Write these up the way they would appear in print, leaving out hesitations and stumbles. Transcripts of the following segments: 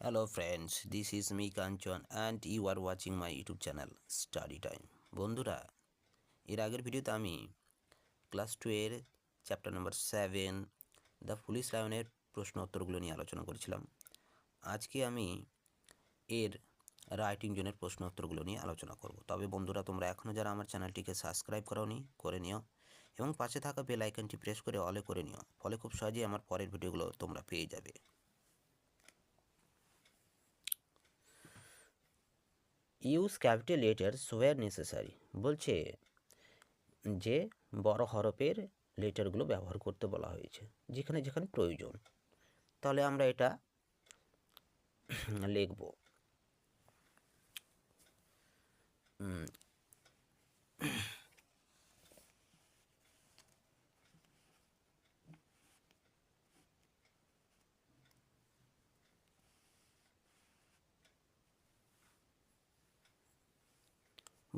Hello friends, this is me Kanchan and you are watching my YouTube channel Study Time. বন্ধুরা, এর আগের ভিডিওতে আমি ক্লাস 2 এর চ্যাপ্টার নাম্বার 7 দ্য পুলিশ লায়নের প্রশ্ন উত্তরগুলো নিয়ে আলোচনা করেছিলাম। আজকে আমি এর রাইটিং জোনের প্রশ্ন উত্তরগুলো নিয়ে আলোচনা করব। তবে বন্ধুরা, তোমরা এখনও যারা আমার চ্যানেলটিকে সাবস্ক্রাইব করোনি করে নিও এবং পাশে থাকা বেল আইকনটি প্রেস করে অলে করে নিও, ফলে খুব সহজেই আমার পরের ভিডিওগুলো তোমরা পেয়ে যাবে। Use capital letters where necessary, বলছে যে বড় হরফের লেটারগুলো ব্যবহার করতে বলা হয়েছে যেখানে যেখানে প্রয়োজন। তাহলে আমরা এটা লিখব।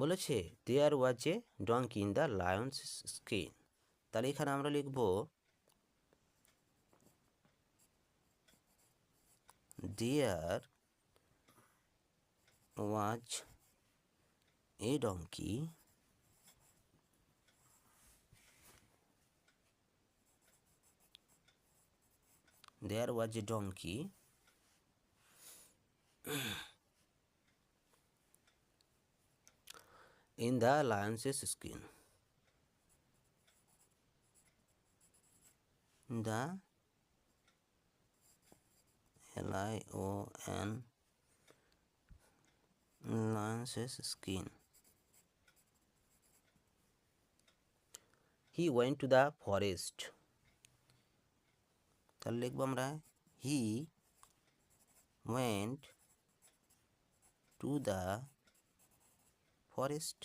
বলেছে there was a donkey in the lion's skin. তাহলে এখানে আমরা লিখব there was a donkey there was a donkey in the lion's skin. The lion lion's skin. He went to the forest. তাহলে লিখব আমরা he went to the forest.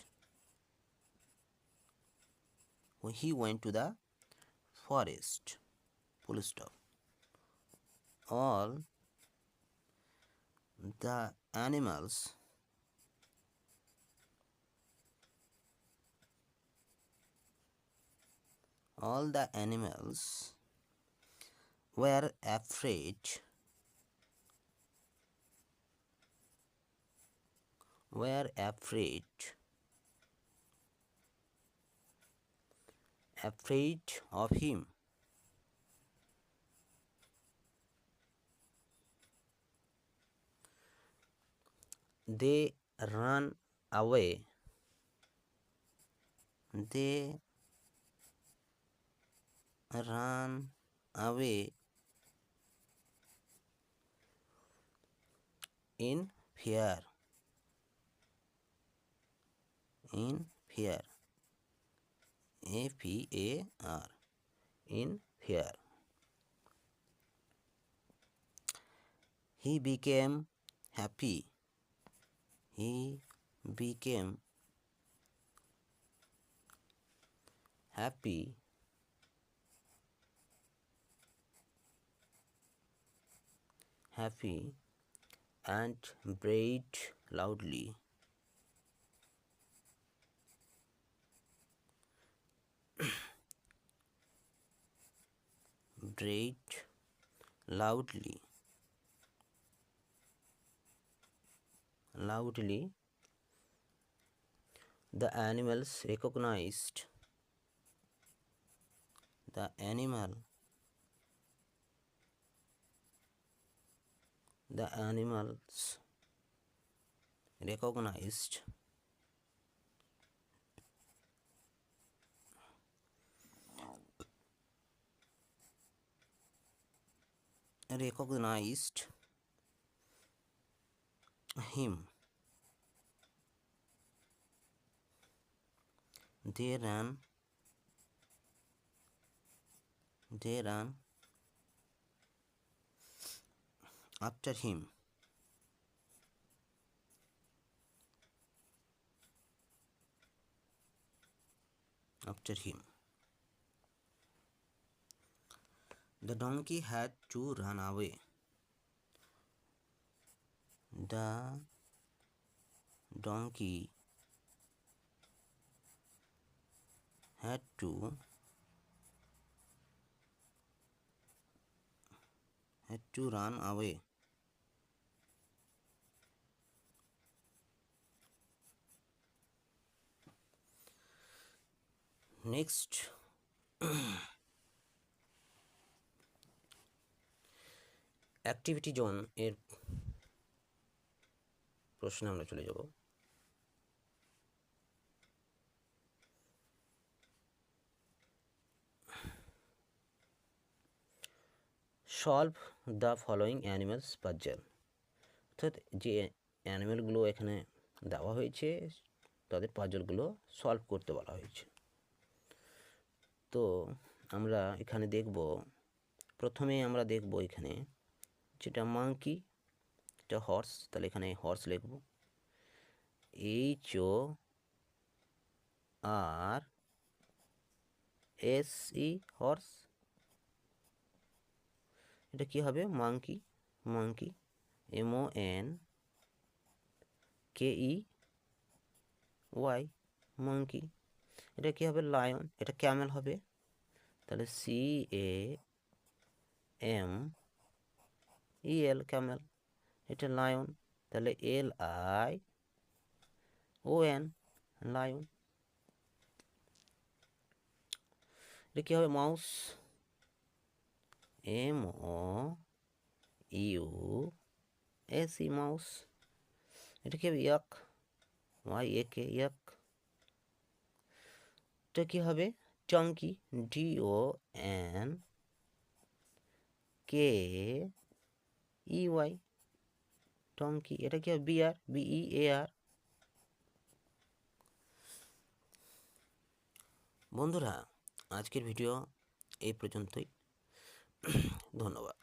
He went to the forest. Full stop. All the animals were afraid of him. They ran away. In fear. F-E-A-R. In fear. He became happy. And brayed loudly. The animals recognized the recognized him. They ran after him. The donkey had to run away. The donkey had to run away. Next activity zone এর প্রশ্নে আমরা চলে যাব। Solve the following animals puzzle, অর্থাৎ যে অ্যানিমেলগুলো এখানে দেওয়া হয়েছে তাদের পাজলগুলো সলভ করতে বলা হয়েছে। তো আমরা এখানে দেখব, প্রথমে আমরা দেখব এখানে যেটা মাংকি, এটা হর্স, তাহলে এখানে হর্স লিখব, HORSE হর্স। এটা কি হবে? Monkey, monkey, MONKEY monkey. এটা কি হবে? লায়ন। এটা ক্যামেল হবে, তাহলে CAMEL ক্যামেল। এটা লায়ন, তাহলে LION লায়ন। এটা কি হবে? Mouse, MOUSE mouse. এটা কি হবে? ইয়াক, YAK ইয়াক। এটা কি হবে? টঙ্কি, DONKEY টঙ্কি। এটা কি হবে? বিয়ার, BEAR। বন্ধুরা, আজকের ভিডিও এই পর্যন্তই। ধন্যবাদ।